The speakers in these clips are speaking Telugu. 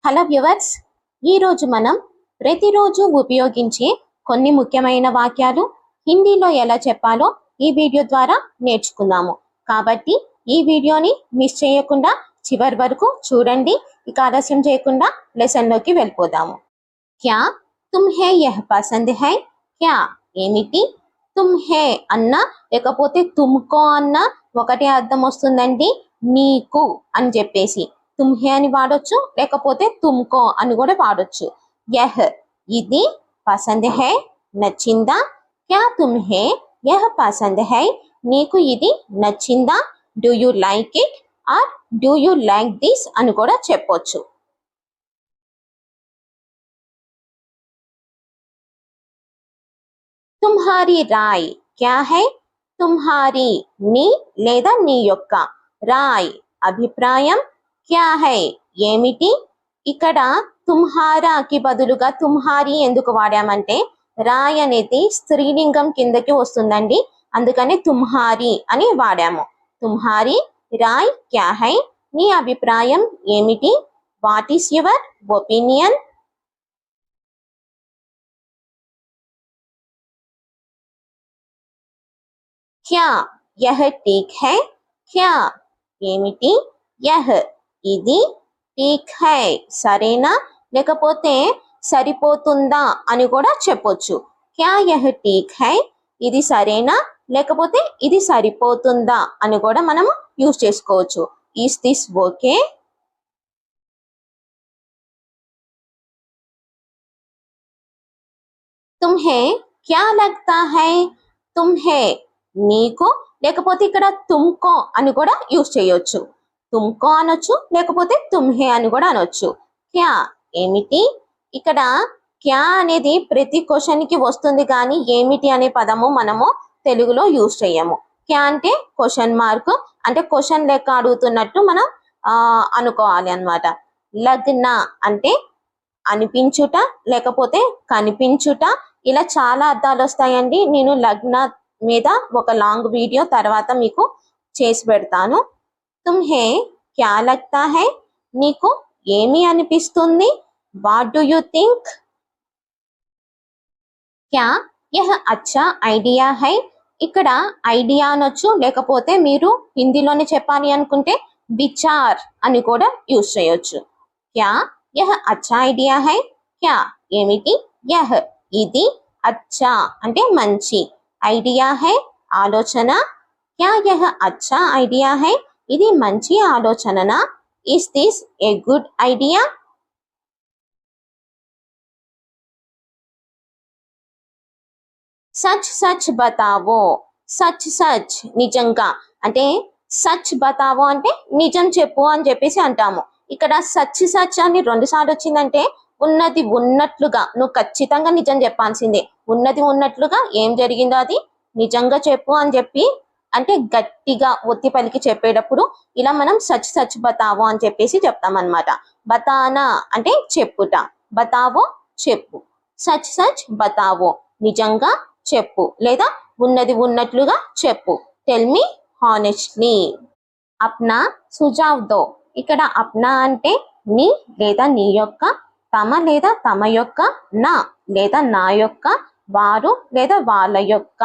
హలో వ్యూవర్స్, ఈరోజు మనం ప్రతిరోజు ఉపయోగించే కొన్ని ముఖ్యమైన వాక్యాలు హిందీలో ఎలా చెప్పాలో ఈ వీడియో ద్వారా నేర్చుకుందాము. కాబట్టి ఈ వీడియోని మిస్ చేయకుండా చివరి వరకు చూడండి. ఇక ఆలస్యం చేయకుండా లెసన్లోకి వెళ్ళిపోదాము. క్యా తుమ్హే యహ్ పసంద్ హై? క్యా ఏమిటి? తుమ్హే అన్నా లేకపోతే తుమ్కో అన్నా ఒకటే అర్థం వస్తుందండి, నీకు అని చెప్పేసి. తుమ్హే అని వాడొచ్చు, లేకపోతే తుమ్కో అని కూడా వాడొచ్చు. యహ్ ఇది, పసంద్ హై నచ్చిందా, క్యా తుమ్హే యహ్ పసంద్ హై నీకు ఇది నచ్చిందా, do you like it or do you like this అని కూడా చెప్పొచ్చు. తుమ్హారీ రాయ్ క్యా హై? తుమ్హారీ నీ లేదా నీ యొక్క, రాయ్ అభిప్రాయం, క్యా హై ఏమిటి. ఇక్కడ తుమ్హారాకి బదులుగా తుమ్హారీ ఎందుకు వాడామంటే రాయ్ అనేది స్త్రీలింగం కిందకి వస్తుందండి, అందుకని తుమ్హారీ అని వాడాము. తుమ్హారీ రాయ్ క్యా హై, నీ అభిప్రాయం ఏమిటి. What is your opinion. క్యా యహ్ ఠీక్ హై, క్యా ఏమిటి, యహ్ ఇది, ఠీక్ హై సరేనా లేకపోతే సరిపోతుందా అని కూడా చెప్పొచ్చు. క్యా యహ్ ఠీక్ హై ఇది సరేనా లేకపోతే ఇది సరిపోతుందా అని కూడా మనము యూజ్ చేసుకోవచ్చు. Is this okay. తుమ్హే క్యా లగ్తా హై, తుమ్హే నీకు, లేకపోతే ఇక్కడ తుమ్కో అని కూడా యూజ్ చేయొచ్చు. తుమ్కో అనొచ్చు, లేకపోతే తుమ్హే అని కూడా అనొచ్చు. క్యా ఏమిటి. ఇక్కడ క్యా అనేది ప్రతి క్వశ్చన్ కి వస్తుంది, కానీ ఏమిటి అనే పదము మనము తెలుగులో యూజ్ చేయము. క్యా అంటే క్వశ్చన్ మార్క్, అంటే క్వశ్చన్ లెక్క అడుగుతున్నట్టు మనం అనుకోవాలి అన్నమాట. లగ్న అంటే అనిపించుట, లేకపోతే కనిపించుట, ఇలా చాలా అర్థాలు వస్తాయండి. నేను లగ్న మీద ఒక లాంగ్ వీడియో తర్వాత మీకు చేసి పెడతాను. తుమ్హే క్యా లగ్తా హై నీకు ఏమి అనిపిస్తుంది. What do you think. క్యా యహ్ అచ్చా ఐడియా హై, ఇక్కడ ఐడియా అనొచ్చు, లేకపోతే మీరు హిందీలోనే చెప్పాలి అనుకుంటే విచార్ అని కూడా యూజ్ చేయొచ్చు. క్యా యహ్ అచ్చా ఐడియా హై, క్యా ఏమిటి, యహ్ ఇది, అచ్చా అంటే మంచి, ఐడియా హై ఆలోచన, క్యా యహ్ అచ్చా ఐడియా హై ఇది మంచి ఆలోచననా. Is this a good idea. సచ్ సచ్ బతావో, సచ్ సచ్ నిజంగా, అంటే సచ్ బతావో అంటే నిజం చెప్పు అని చెప్పేసి అంటాము. ఇక్కడ సచ్ సచ్ అని 2 సార్లు వచ్చిందంటే ఉన్నది ఉన్నట్లుగా, నువ్వు ఖచ్చితంగా నిజం చెప్పాల్సిందే. ఉన్నది ఉన్నట్లుగా ఏం జరిగిందో అది నిజంగా చెప్పు అని చెప్పి, అంటే గట్టిగా ఒత్తి పలికి చెప్పేటప్పుడు ఇలా మనం సచ్ సచ్ బతావో అని చెప్పేసి చెప్తాం అన్నమాట. బతానా అంటే చెప్పుట, బతావో చెప్పు, సచ్ సచ్ బతావో నిజంగా చెప్పు లేదా ఉన్నది ఉన్నట్లుగా చెప్పు. Tell me honestly. అప్నా సుజావ్ దో, ఇక్కడ అప్నా అంటే నీ లేదా నీ యొక్క, తమ లేదా తమ యొక్క, నా లేదా నా యొక్క, వారు లేదా వాళ్ళ యొక్క,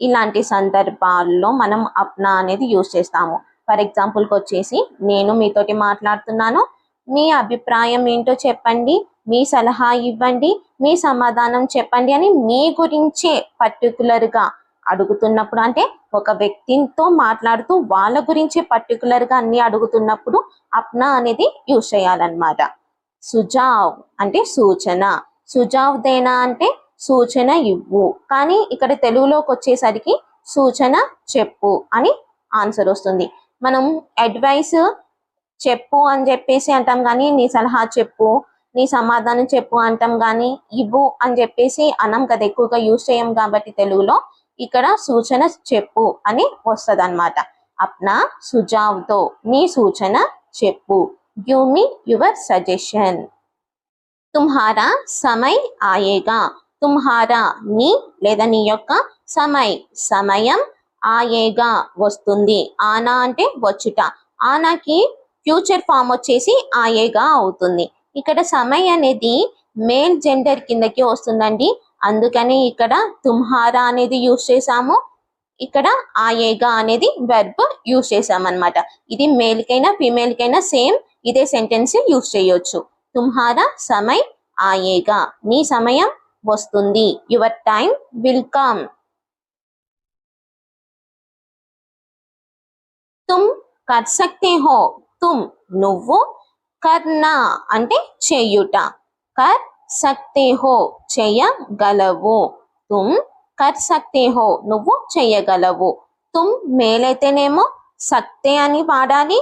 ఇలాంటి సందర్భాల్లో మనం అప్నా అనేది యూజ్ చేస్తాము. ఫర్ ఎగ్జాంపుల్కి వచ్చేసి నేను మీతోటి మాట్లాడుతున్నాను, మీ అభిప్రాయం ఏంటో చెప్పండి, మీ సలహా ఇవ్వండి, మీ సమాధానం చెప్పండి అని మీ గురించే పర్టికులర్గా అడుగుతున్నప్పుడు, అంటే ఒక వ్యక్తితో మాట్లాడుతూ వాళ్ళ గురించి పర్టికులర్గా అన్ని అడుగుతున్నప్పుడు అప్నా అనేది యూజ్ చేయాలన్నమాట. సుజావ్ అంటే సూచన, సుజావ్ దేనా అంటే సూచన ఇవ్వు, కానీ ఇక్కడ తెలుగులోకి వచ్చేసరికి సూచన చెప్పు అని ఆన్సర్ వస్తుంది. మనం అడ్వైస్ చెప్పు అని చెప్పేసి అంటాం, కానీ నీ సలహా చెప్పు, నీ సమాధానం చెప్పు అంటాం, కానీ ఇవ్వు అని చెప్పేసి అనం కదా, ఎక్కువగా యూజ్ చేయం కాబట్టి తెలుగులో. ఇక్కడ సూచన చెప్పు అని వస్తుంది అన్నమాట. అప్నా సుజావ్ దో నీ సూచన చెప్పు. Give me your suggestion. తుమ్హారా సమయ్ ఆయేగా, తుమ్హారా నీ లేదా నీ యొక్క, సమయ్ సమయం, ఆయేగా వస్తుంది, ఆనా అంటే వచ్చుట, ఆనాకి ఫ్యూచర్ ఫామ్ వచ్చేసి ఆయేగా అవుతుంది. ఇక్కడ సమయ్ అనేది మేల్ జెండర్ కిందకి వస్తుందండి, అందుకని ఇక్కడ తుమ్హారా అనేది యూజ్ చేసాము. ఇక్కడ ఆయేగా అనేది వెర్బ్ యూజ్ చేసామన్నమాట. ఇది మేల్ కైనా ఫీమేల్ కైనా సేమ్ ఇదే సెంటెన్స్ యూజ్ చేయొచ్చు. తుమ్హారా సమయ్ ఆయేగా, నీ సమయం వస్తుంది, యువర్ టైం విల్ కమ్. తుమ్ కర్ సక్తే హో, తుమ్ నువ్వు, కర్నా అంటే చేయుట, కర్ సక్తే హో చేయగలవు, తుమ్ కర్ సక్తే హో నువ్వు చేయగలవు. తుమ్ మేల్ అయితేనేమో సక్తే అని వాడాలి,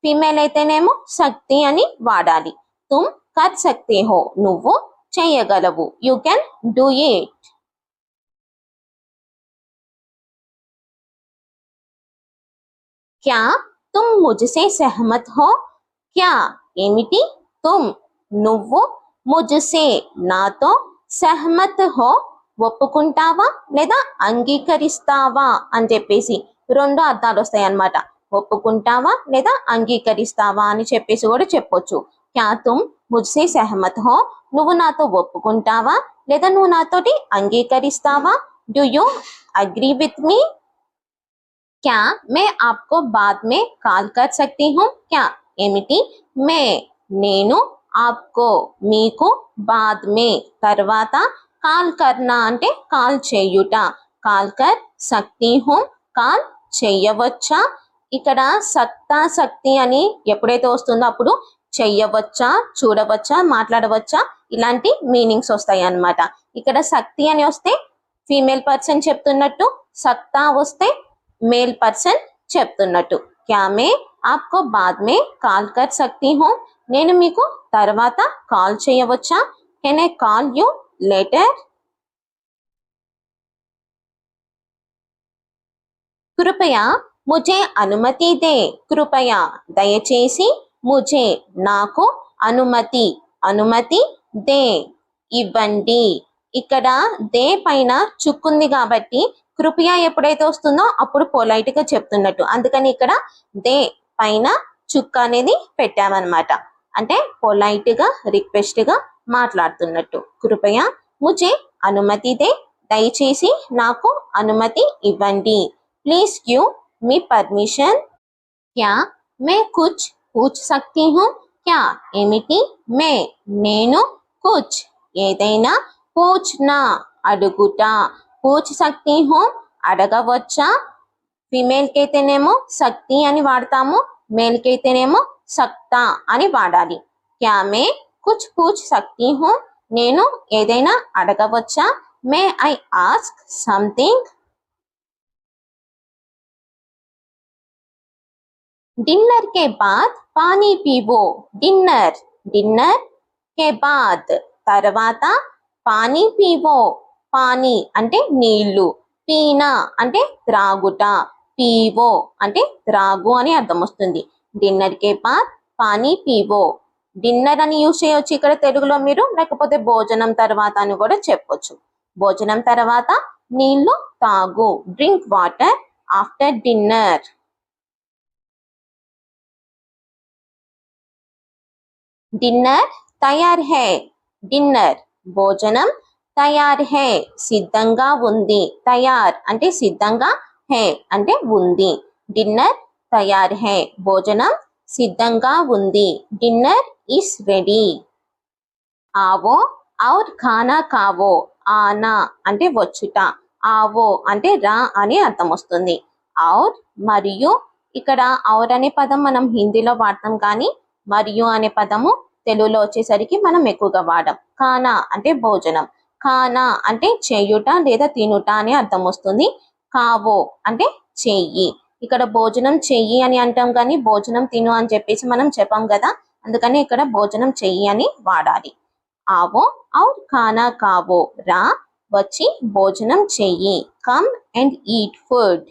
ఫీమేల్ అయితేనేమో సక్తి అని వాడాలి. తుమ్ కర్ సక్తే హో నువ్వు చేయగలవు, యూ కెన్ డూ ఇట్. क्या तुम मुझसे सहमत हो? क्या ఏమిటి, తుమ్ నువ్వు, ముజ్సే నాతో, సహమత్ హో ఒప్పుకుంటావా లేదా అంగీకరిస్తావా అని చెప్పేసి రెండు అర్థాలు వస్తాయి అన్నమాట. ఒప్పుకుంటావా లేదా అంగీకరిస్తావా అని చెప్పేసి కూడా చెప్పొచ్చు. క్యా తుమ్ ముజ్సే సహమత్ హో, నువ్వు నాతో ఒప్పుకుంటావా లేదా నువ్వు నాతోటి అంగీకరిస్తావా? Do you agree with me? क्या मैं आपको बाद में कॉल कर सकती हूँ? क्या ఏమిటి, మే నేను, ఆప్కో మీకు, బాద్ మే తర్వాత, కాల్ కర్నా అంటే కాల్ చేయుట, కాల్ కర్ సక్తి హూ కాల్ చెయ్యవచ్చా. ఇక్కడ సక్తా శక్తి అని ఎప్పుడైతే వస్తుందో అప్పుడు చెయ్యవచ్చా, చూడవచ్చా, మాట్లాడవచ్చా ఇలాంటి మీనింగ్స్ వస్తాయి అన్నమాట. ఇక్కడ శక్తి అని వస్తే ఫీమేల్ పర్సన్ చెప్తున్నట్టు, సక్తా వస్తే మేల్ పర్సన్ చెప్తున్నట్టు. క్యా మే ఆప్కో బాద్ మే కాల్ కర్ సక్తి హూ, నేను మీకు తర్వాత కాల్ చేయవచ్చా? Can I call you later? కృపయా ముझे అనుమతి దే, కృపయా దయచేసి, ముझे నాకు, అనుమతి అనుమతి, దే ఇవ్వండి. ఇక్కడ దే పైన చుక్కుంది కాబట్టి కృపయా ఎప్పుడైతే వస్తుందో అప్పుడు పొలైట్ గా చెప్తున్నట్టు, అందుకని ఇక్కడ దే పైన చుక్క అనేది పెట్టామన్నమాట. అంటే పొలైట్ గా రిక్వెస్ట్ గా మాట్లాడుతున్నట్టు. కృపయా ముझे అనుమతి దే, దయచేసి నాకు అనుమతి ఇవ్వండి. Please give me permission. క్యా మే కుచ్ పూచ్ సక్తి హూ? క్యా ఏమిటి, మే నేను, కుచ్ ఏదైనా, పూచ్నా అడుగుట, పూచ్ సక్తి హూ అడగవచ్చా. ఫీమేల్ కి అయితేనేమో శక్తి అని వాడతాము, మేల్ కి అయితేనేమో సక్తా అని వాడాలి. క్యా మే కుచ్ పూచ్ సక్తి హూ, నేను ఏదైనా అడగవచ్చా. May I ask something. Dinner కే బాద్ పానీ పీవో, డిన్నర్ డిన్నర్ కే బాద్ తర్వాత, పానీ పీవో పానీ అంటే నీళ్లు, పీనా అంటే త్రాగుట, పీవో అంటే త్రాగు అని అర్థం వస్తుంది. డిన్నర్ కే బాద్ పానీ పీవో, డిన్నర్ అని యూజ్ చేయొచ్చు ఇక్కడ తెలుగులో మీరు, లేకపోతే భోజనం తర్వాత అని కూడా చెప్పొచ్చు. భోజనం తర్వాత నీళ్లు తాగు, drink water after dinner. Dinner తయార్ హై, డిన్నర్ భోజనం, తయార్ హై సిద్ధంగా ఉంది, తయార్ అంటే సిద్ధంగా, హై అంటే ఉంది. డిన్నర్ తయార్ హై భోజనం సిద్ధంగా ఉంది, డిన్నర్ ఈస్ రెడీ. ఆవో ఔర్ ఖానా కావో, ఆనా అంటే వచ్చుట, ఆవో అంటే రా అని అర్థం వస్తుంది. ఔర్ మరియు, ఇక్కడ ఔర్ అనే పదం మనం హిందీలో వాడతాం కానీ మరియు అనే పదము తెలుగులో వచ్చేసరికి మనం ఎక్కువగా వాడం. ఖానా అంటే భోజనం, ఖానా అంటే చేయుట లేదా తినుట అని అర్థం వస్తుంది. కావో అంటే చెయ్యి, ఇక్కడ భోజనం చెయ్యి అని అంటాం కానీ భోజనం తిను అని చెప్పేసి మనం చెప్పాం కదా, అందుకని ఇక్కడ భోజనం చెయ్యి అని వాడాలి. ఆవో ఔర్ ఖానా కావో రా వచ్చి భోజనం చెయ్యి, కమ్ అండ్ ఈట్ ఫుడ్.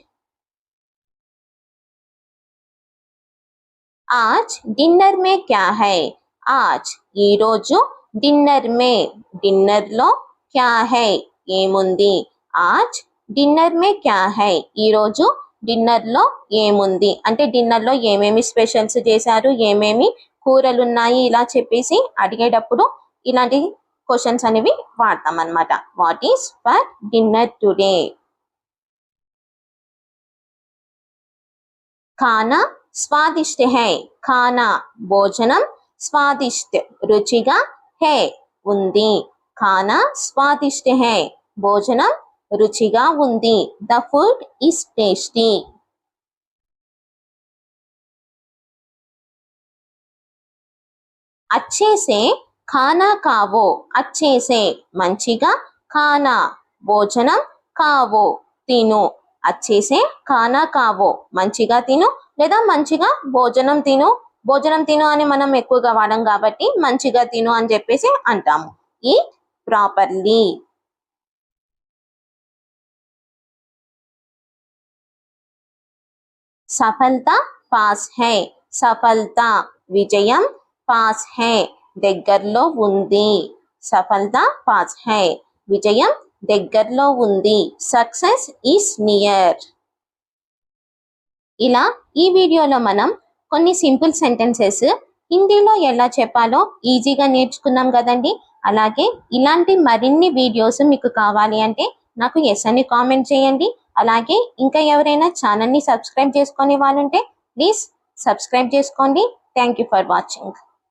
आज डिनर में क्या है, आज ఈ రోజు, డిన్నర్ మే డిన్నర్ లో, క్యా హై ఏముంది, ఆజ్ డిన్నర్ మే క్యా హై ఈ రోజు డిన్నర్ లో ఏముంది అంటే డిన్నర్ లో ఏమేమి స్పెషల్స్ చేశారు, ఏమేమి కూరలు ఉన్నాయి ఇలా చెప్పేసి అడిగేటప్పుడు ఇలాంటి క్వశ్చన్స్ అనేవి వాడతాం అన్నమాట. What is for dinner today? खाना स्वादिष्ट है. खाना భోజనం, స్వాదిష్ట్ రుచిగా, హే ఉంది. खाना स्वादिष्ट है భోజనం రుచిగా ఉంది. The food is tasty. अच्छे से खाना खाओ. अच्छे से మంచిగా, खाना భోజనం, खाओ తిను. अच्छे से खाना खाओ మంచిగా తిను లేదా మంచిగా భోజనం తిను. భోజనం తిను అని మనం ఎక్కువగా వాడం కాబట్టి మంచిగా తిను అని చెప్పేసి అంటాము. Eat properly. సఫలత పాస్ హై. సఫలత విజయం, పాస్ హై దగ్గరలో ఉంది. సఫలత పాస్ హై విజయం దగ్గరలో ఉంది. Success is near. ఇలా ఈ వీడియోలో మనం కొన్ని సింపుల్ సెంటెన్సెస్ హిందీలో ఎలా చెప్పాలో ఈజీగా నేర్చుకున్నాం కదండి. అలాగే ఇలాంటి మరిన్ని వీడియోస్ మీకు కావాలి అంటే నాకు ఎస్ అని కామెంట్ చేయండి. అలాగే ఇంకా ఎవరైనా ఛానల్ని సబ్స్క్రైబ్ చేసుకునే వాళ్ళుంటే ప్లీజ్ సబ్స్క్రైబ్ చేసుకోండి. Thank you for watching.